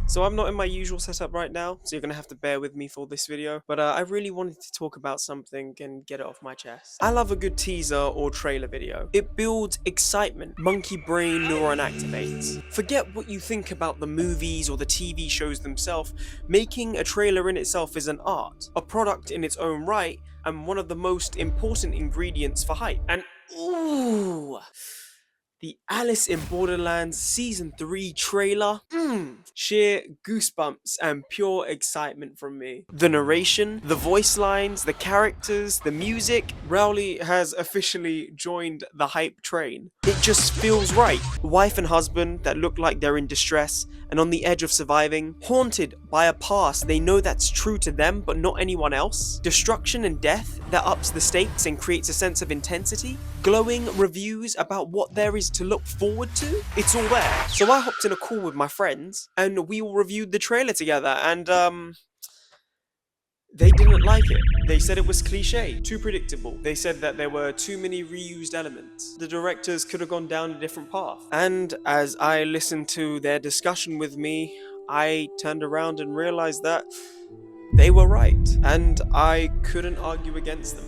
So I'm not in my usual setup right now, so you're gonna have to bear with me for this video, but I really wanted to talk about something and get it off my chest. I love a good teaser or trailer video. It builds excitement, monkey brain neuron activates. Forget what you think about the movies or the TV shows themselves, making a trailer in itself is an art, a product in its own right, and one of the most important ingredients for hype. And ooh, the Alice in Borderlands Season 3 trailer? Sheer goosebumps and pure excitement from me. The narration, the voice lines, the characters, the music. Rowley has officially joined the hype train. It just feels right. Wife and husband that look like they're in distress and on the edge of surviving, haunted by a past they know that's true to them but not anyone else. Destruction and death that ups the stakes and creates a sense of intensity. Glowing reviews about what there is to look forward to. It's all there. So I hopped in a call with my friends and we all reviewed the trailer together and they didn't like it. They said it was cliche, too predictable. They said that there were too many reused elements. The directors could have gone down a different path. And as I listened to their discussion with me, I turned around and realized that they were right, and I couldn't argue against them.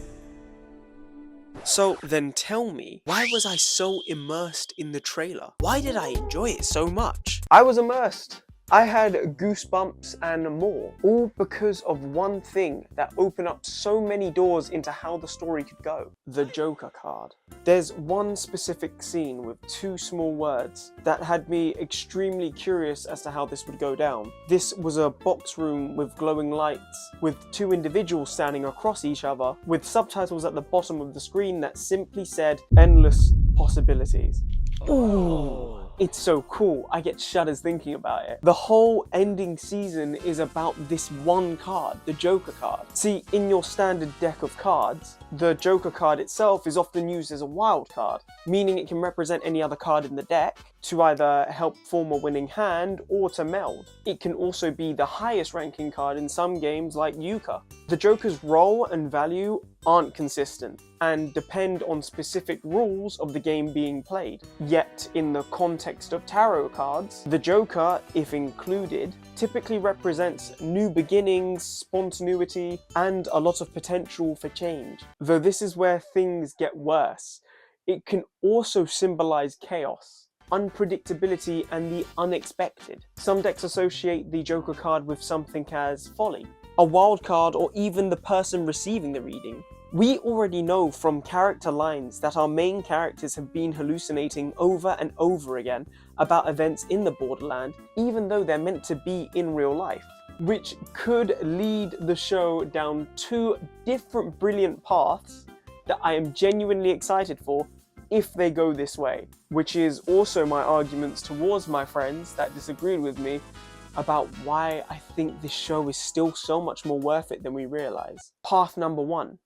So then tell me, why was I so immersed in the trailer? Why did I enjoy it so much? I was immersed. I had goosebumps and more, all because of one thing that opened up so many doors into how the story could go. The Joker card. There's one specific scene with two small words that had me extremely curious as to how this would go down. This was a box room with glowing lights, with two individuals standing across each other, with subtitles at the bottom of the screen that simply said, "Endless possibilities." Ooh. It's so cool, I get shudders thinking about it. The whole ending season is about this one card, the Joker card. See, in your standard deck of cards, the Joker card itself is often used as a wild card, meaning it can represent any other card in the deck to either help form a winning hand or to meld. It can also be the highest ranking card in some games like Euchre. The Joker's role and value aren't consistent and depend on specific rules of the game being played. Yet, in the context of tarot cards, the Joker, if included, typically represents new beginnings, spontaneity, and a lot of potential for change. Though this is where things get worse, it can also symbolize chaos, unpredictability, and the unexpected. Some decks associate the Joker card with something as folly, a wild card, or even the person receiving the reading. We already know from character lines that our main characters have been hallucinating over and over again about events in the Borderland, even though they're meant to be in real life, which could lead the show down two different brilliant paths that I am genuinely excited for if they go this way, which is also my arguments towards my friends that disagreed with me about why I think this show is still so much more worth it than we realize. Path number one,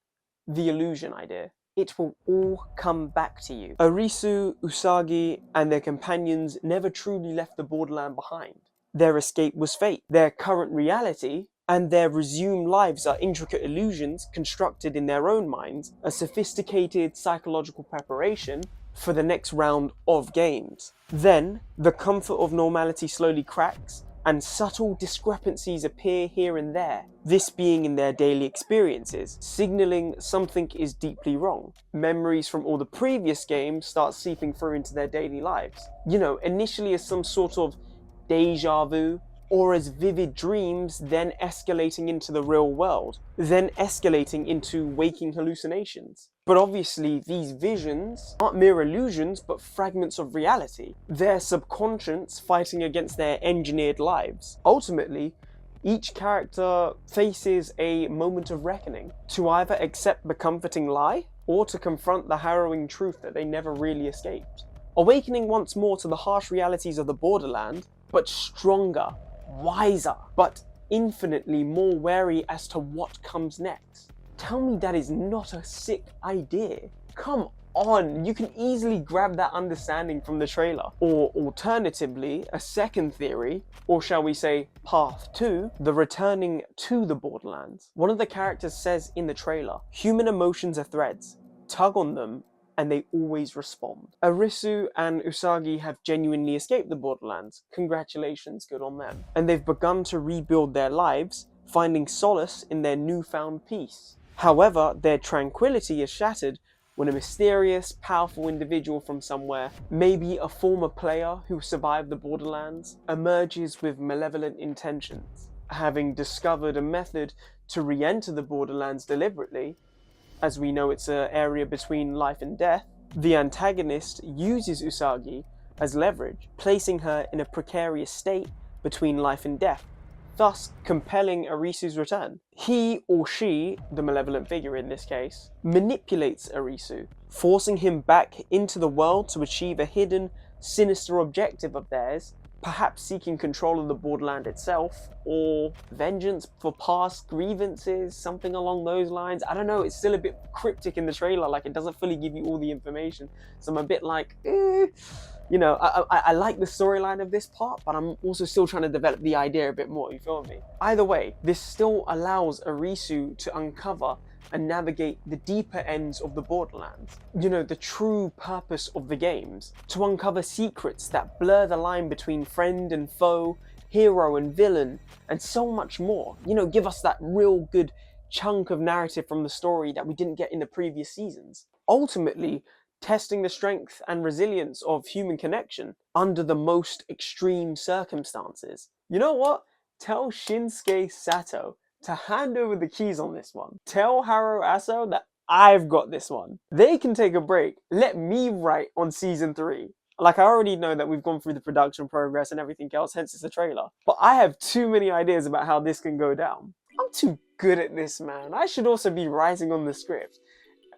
the illusion idea. It will all come back to you. Arisu, Usagi, and their companions never truly left the Borderland behind. Their escape was fate. Their current reality and their resumed lives are intricate illusions constructed in their own minds, a sophisticated psychological preparation for the next round of games. Then, the comfort of normality slowly cracks, and subtle discrepancies appear here and there, this being in their daily experiences, signaling something is deeply wrong. Memories from all the previous games start seeping through into their daily lives. You know, initially as some sort of deja vu, or as vivid dreams, then escalating into the real world, then escalating into waking hallucinations. But obviously, these visions aren't mere illusions, but fragments of reality. Their subconscious fighting against their engineered lives. Ultimately, each character faces a moment of reckoning, to either accept the comforting lie, or to confront the harrowing truth that they never really escaped. Awakening once more to the harsh realities of the Borderland, but stronger, wiser, but infinitely more wary as to what comes next. Tell me that is not a sick idea. Come on, you can easily grab that understanding from the trailer. Or alternatively, a second theory, or shall we say path 2, the returning to the Borderlands. One of the characters says in the trailer, human emotions are threads. Tug on them and they always respond. Arisu and Usagi have genuinely escaped the Borderlands. Congratulations, good on them. And they've begun to rebuild their lives, finding solace in their newfound peace. However, their tranquility is shattered when a mysterious, powerful individual from somewhere, maybe a former player who survived the Borderlands, emerges with malevolent intentions. Having discovered a method to re-enter the Borderlands deliberately, as we know it's an area between life and death, the antagonist uses Usagi as leverage, placing her in a precarious state between life and death, thus compelling Arisu's return. He or she, the malevolent figure in this case, manipulates Arisu, forcing him back into the world to achieve a hidden, sinister objective of theirs, perhaps seeking control of the Borderland itself, or vengeance for past grievances, something along those lines. I don't know, it's still a bit cryptic in the trailer, like it doesn't fully give you all the information, so I'm a bit like, You know, I like the storyline of this part, but I'm also still trying to develop the idea a bit more, you feel me? Either way, this still allows Arisu to uncover and navigate the deeper ends of the Borderlands. You know, the true purpose of the games. To uncover secrets that blur the line between friend and foe, hero and villain, and so much more. You know, give us that real good chunk of narrative from the story that we didn't get in the previous seasons. Ultimately, testing the strength and resilience of human connection under the most extreme circumstances. You know what? Tell Shinsuke Sato to hand over the keys on this one. Tell Haro Aso that I've got this one. They can take a break. Let me write on season 3. Like, I already know that we've gone through the production progress and everything else, hence it's a trailer. But I have too many ideas about how this can go down. I'm too good at this, man. I should also be writing on the script.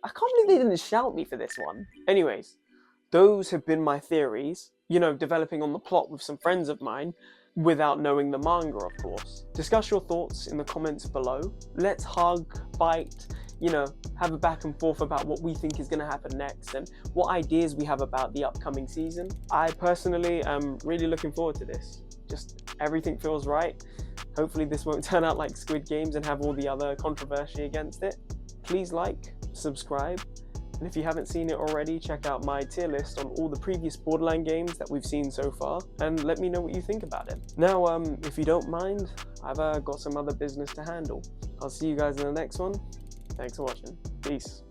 I can't believe they didn't shout me for this one. Anyways, those have been my theories, you know, developing on the plot with some friends of mine, without knowing the manga, of course. Discuss your thoughts in the comments below. Let's hug, fight, you know, have a back and forth about what we think is going to happen next and what ideas we have about the upcoming season. I personally am really looking forward to this. Just everything feels right. Hopefully this won't turn out like Squid Games and have all the other controversy against it. Please like, subscribe, and if you haven't seen it already, check out my tier list on all the previous Borderland games that we've seen so far, and let me know what you think about it. Now, if you don't mind, I've got some other business to handle. I'll see you guys in the next one. Thanks for watching. Peace.